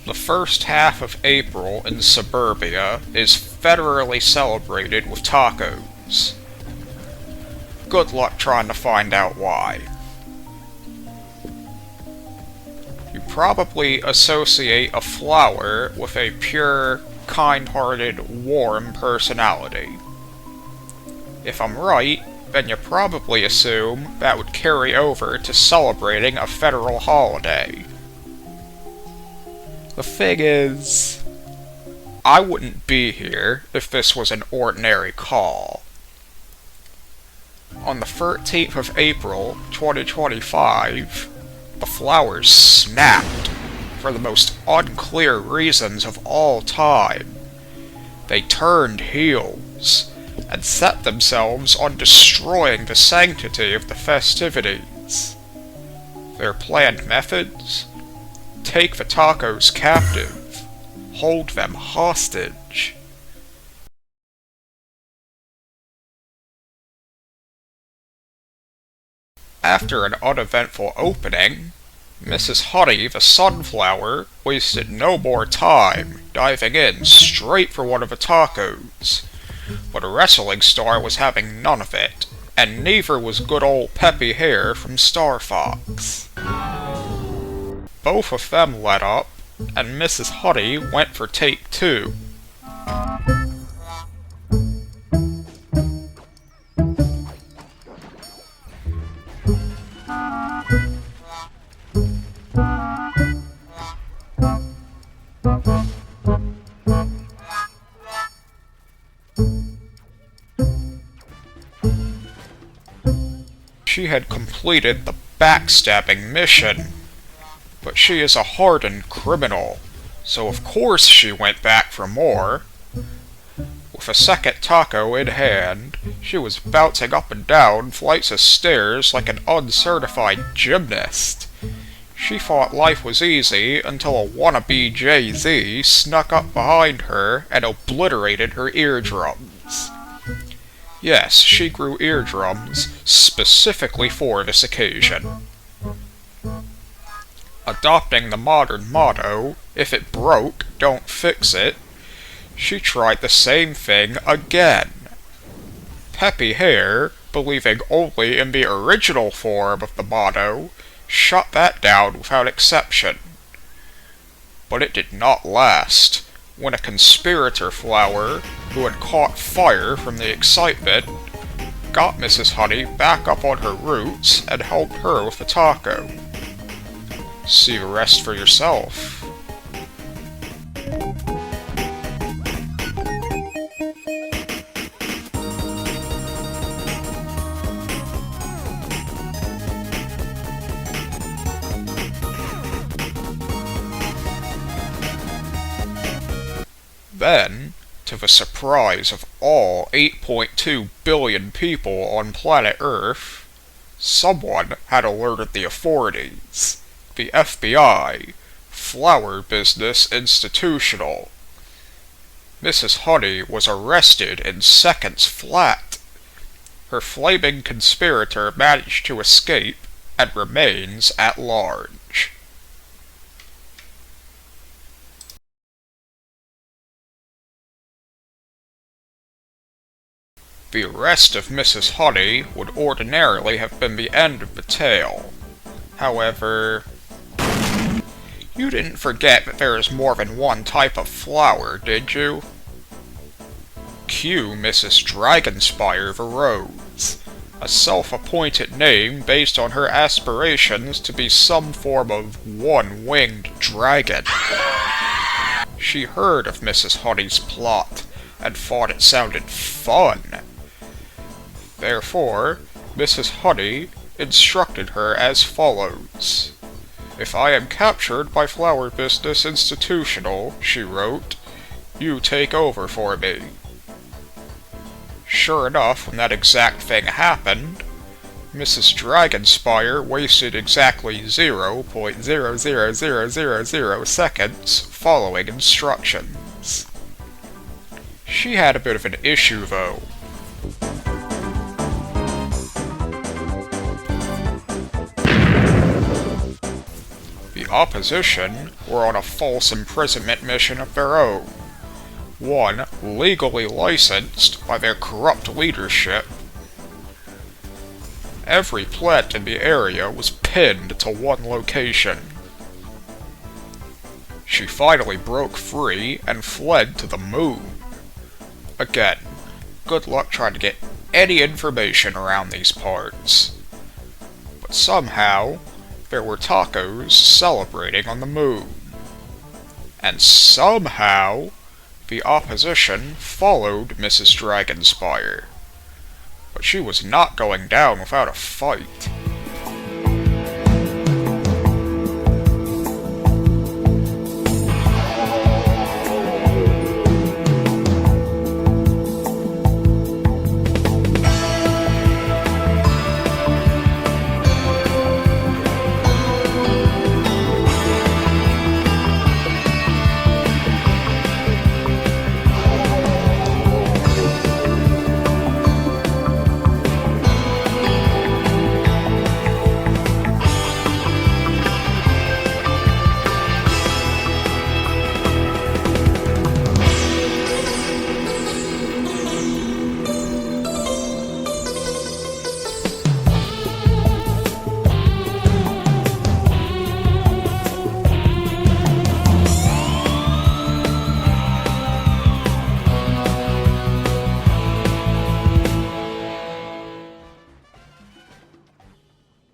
The first half of April in suburbia is federally celebrated with tacos. Good luck trying to find out why. You probably associate a flower with a pure, kind-hearted, warm personality. If I'm right, then you probably assume that would carry over to celebrating a federal holiday. The thing is, I wouldn't be here if this was an ordinary call. On the 13th of April, 2025, the flowers snapped for the most unclear reasons of all time. They turned heels and set themselves on destroying the sanctity of the festivities. Their planned methods? Take the tacos captive, hold them hostage. After an uneventful opening, Mrs. Honey the Sunflower wasted no more time diving in straight for one of the tacos. But a wrestling star was having none of it, and neither was good old Peppy Hare from Star Fox. Both of them let up, and Mrs. Honey went for take two. She had completed the backstabbing mission. But she is a hardened criminal, so of course she went back for more. With a second taco in hand, she was bouncing up and down flights of stairs like an uncertified gymnast. She thought life was easy until a wannabe Jay-Z snuck up behind her and obliterated her eardrums. Yes, she grew eardrums specifically for this occasion. Adopting the modern motto, if it broke, don't fix it, she tried the same thing again. Peppy Hare, believing only in the original form of the motto, shut that down without exception. But it did not last, when a conspirator flower, who had caught fire from the excitement, got Mrs. Honey back up on her roots and helped her with the taco. See the rest for yourself. Then, to the surprise of all 8.2 billion people on planet Earth, someone had alerted the authorities. The FBI, Flower Business Institutional. Mrs. Honey was arrested in seconds flat. Her flaming conspirator managed to escape and remains at large. The arrest of Mrs. Honey would ordinarily have been the end of the tale. However, you didn't forget that there is more than one type of flower, did you? Cue Mrs. Dragonspire the Rose, a self-appointed name based on her aspirations to be some form of one-winged dragon. She heard of Mrs. Honey's plot and thought it sounded fun. Therefore, Mrs. Honey instructed her as follows. "If I am captured by Flower Business Institutional," she wrote, "you take over for me." Sure enough, when that exact thing happened, Mrs. Dragonspire wasted exactly 0.00000 seconds following instructions. She had a bit of an issue, though. The opposition were on a false imprisonment mission of their own, one legally licensed by their corrupt leadership. Every plant in the area was pinned to one location. She finally broke free and fled to the moon. Again, good luck trying to get any information around these parts. But somehow, there were tacos celebrating on the moon. And somehow, the opposition followed Mrs. Dragonspire. But she was not going down without a fight.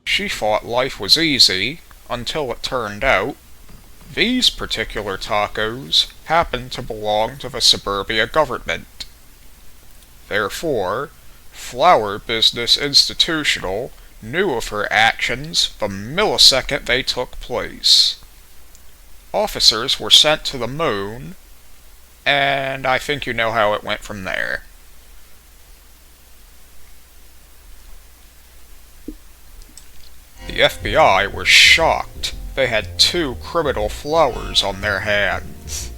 She thought life was easy, until it turned out these particular tacos happened to belong to the suburbia government. Therefore, Flower Business Institutional knew of her actions the millisecond they took place. Officers were sent to the moon, and I think you know how it went from there. The FBI were shocked. They had 2 criminal flowers on their hands.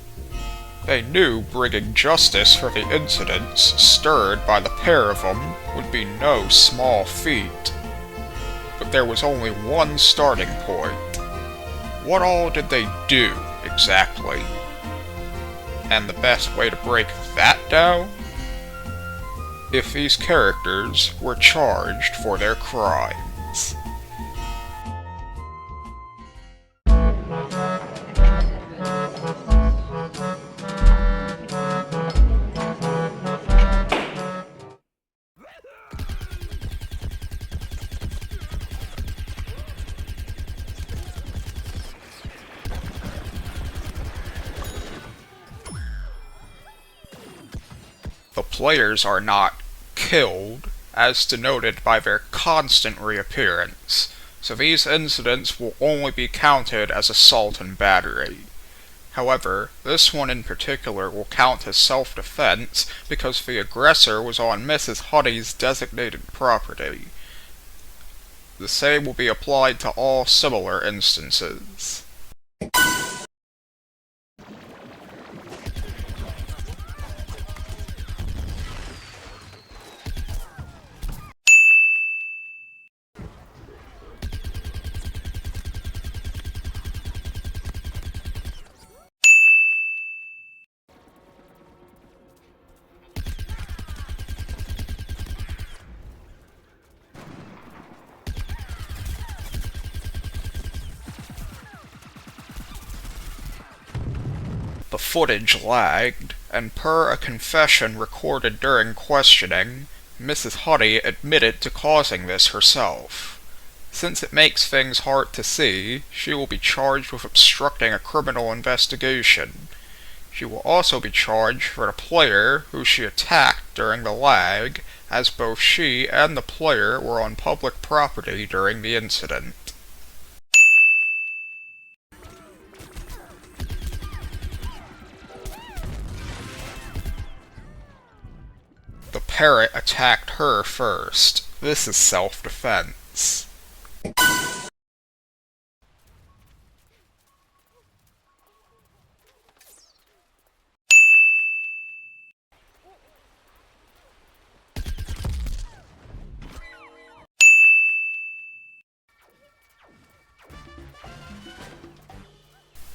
They knew bringing justice for the incidents stirred by the pair of them would be no small feat. But there was only one starting point. What all did they do, exactly? And the best way to break that down? If these characters were charged for their crimes. The players are not killed, as denoted by their constant reappearance, so these incidents will only be counted as assault and battery. However, this one in particular will count as self-defense because the aggressor was on Mrs. Honey's designated property. The same will be applied to all similar instances. The footage lagged, and per a confession recorded during questioning, Mrs. Honey admitted to causing this herself. Since it makes things hard to see, she will be charged with obstructing a criminal investigation. She will also be charged for the player who she attacked during the lag, as both she and the player were on public property during the incident. The parrot attacked her first. This is self-defense.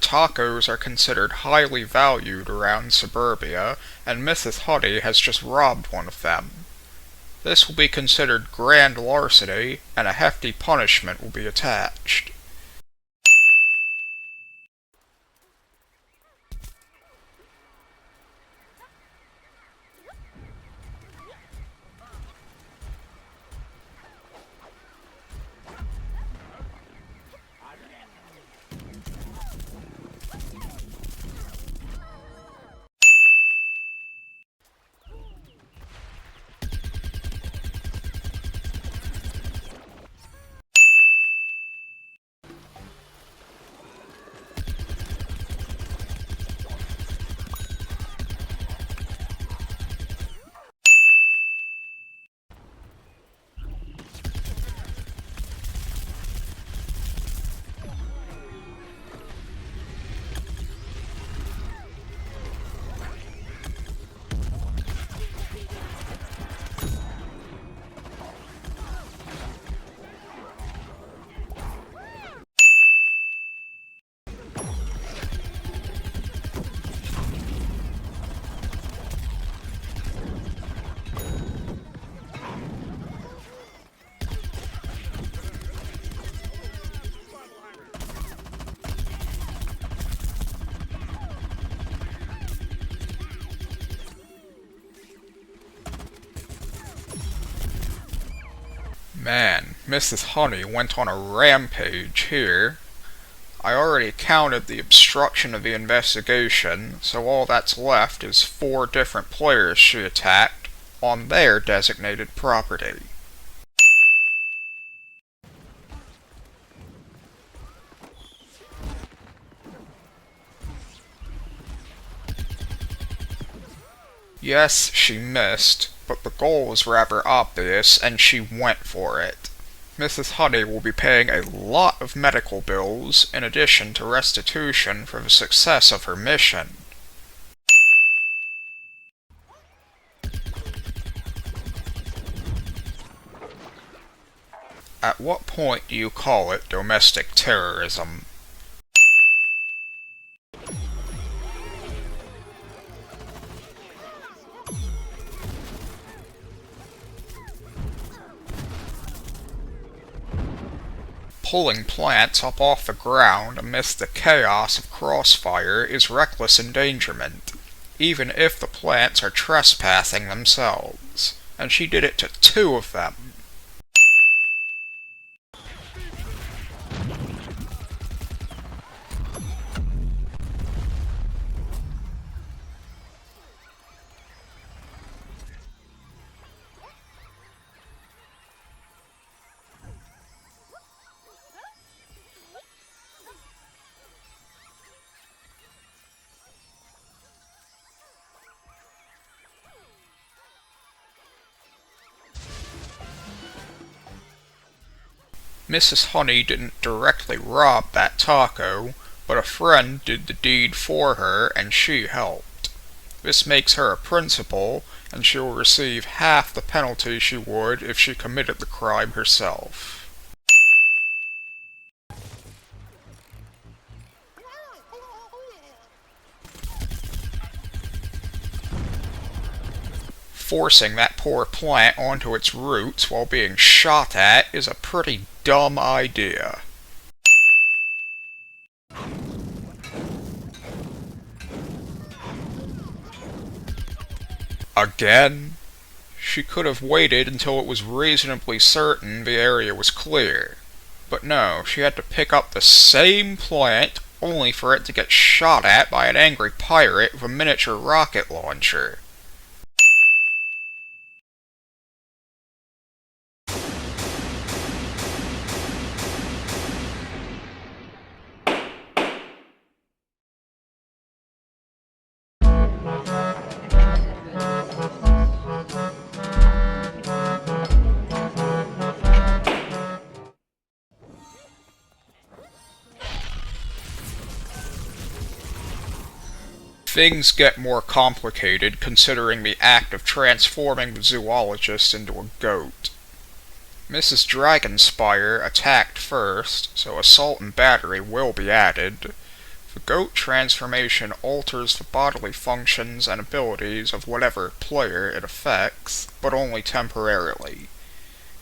Tacos are considered highly valued around suburbia, and Mrs. Honey has just robbed one of them. This will be considered grand larceny, and a hefty punishment will be attached. Man, Mrs. Honey went on a rampage here. I already counted the obstruction of the investigation, so all that's left is 4 different players she attacked on their designated property. Yes, she missed, but the goal was rather obvious, and she went for it. Mrs. Honey will be paying a lot of medical bills, in addition to restitution for the success of her mission. At what point do you call it domestic terrorism? Pulling plants up off the ground amidst the chaos of crossfire is reckless endangerment, even if the plants are trespassing themselves, and she did it to 2 of them. Mrs. Honey didn't directly rob that taco, but a friend did the deed for her and she helped. This makes her a principal, and she will receive half the penalty she would if she committed the crime herself. Forcing that poor plant onto its roots while being shot at is a pretty dumb idea. Again? She could have waited until it was reasonably certain the area was clear. But no, she had to pick up the same plant only for it to get shot at by an angry pirate with a miniature rocket launcher. Things get more complicated considering the act of transforming the zoologist into a goat. Mrs. Dragonspire attacked first, so assault and battery will be added. The goat transformation alters the bodily functions and abilities of whatever player it affects, but only temporarily.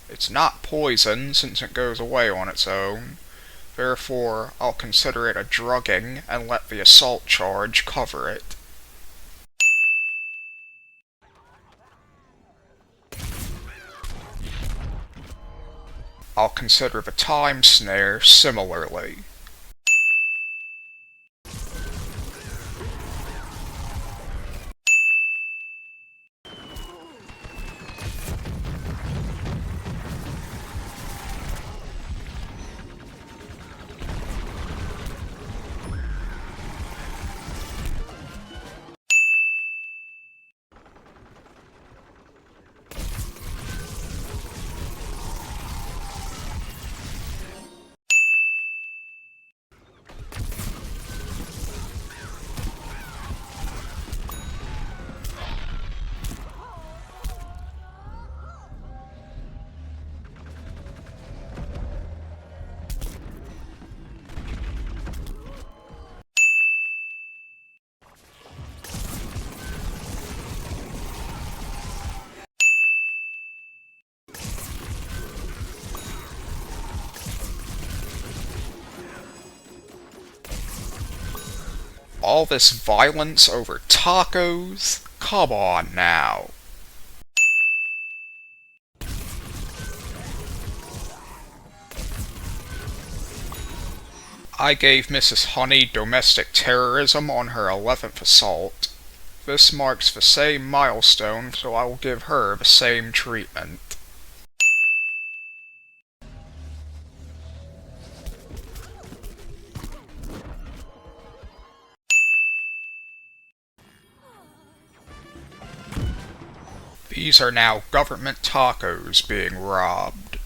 It's not poison since it goes away on its own, therefore I'll consider it a drugging and let the assault charge cover it. I'll consider the time snare similarly. All this violence over tacos? Come on now. I gave Mrs. Honey domestic terrorism on her 11th assault. This marks the same milestone, so I will give her the same treatment. These are now government tacos being robbed.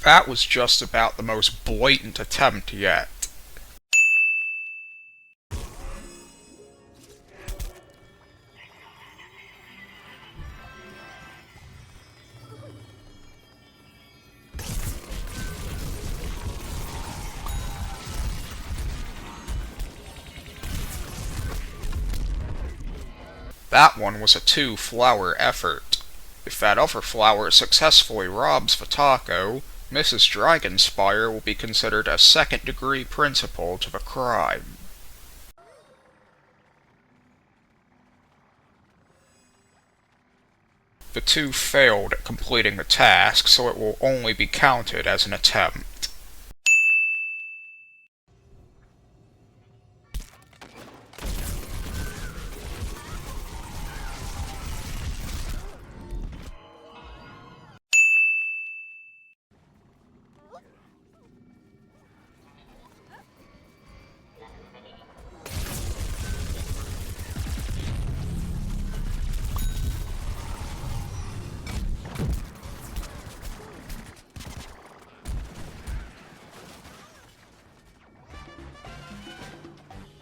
That was just about the most blatant attempt yet. That one was a 2-flower effort. If that other flower successfully robs the taco, Mrs. Dragonspire will be considered a second-degree principal to the crime. The 2 failed at completing the task, so it will only be counted as an attempt.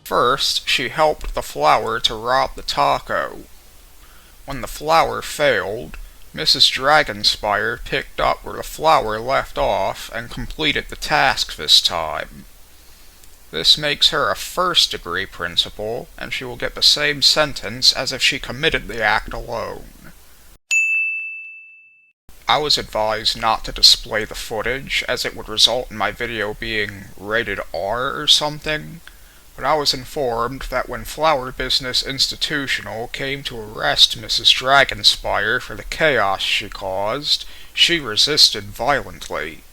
First, she helped the flower to rob the taco. When the flower failed, Mrs. Dragonspire picked up where the flower left off and completed the task this time. This makes her a first-degree principal, and she will get the same sentence as if she committed the act alone. I was advised not to display the footage, as it would result in my video being rated R or something, but I was informed that when Flower Business Institutional came to arrest Mrs. Dragonspire for the chaos she caused, she resisted violently.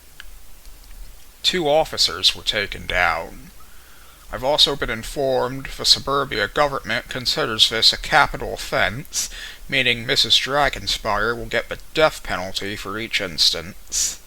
2 officers were taken down. I've also been informed the suburbia government considers this a capital offense, meaning Mrs. Dragonspire will get the death penalty for each instance.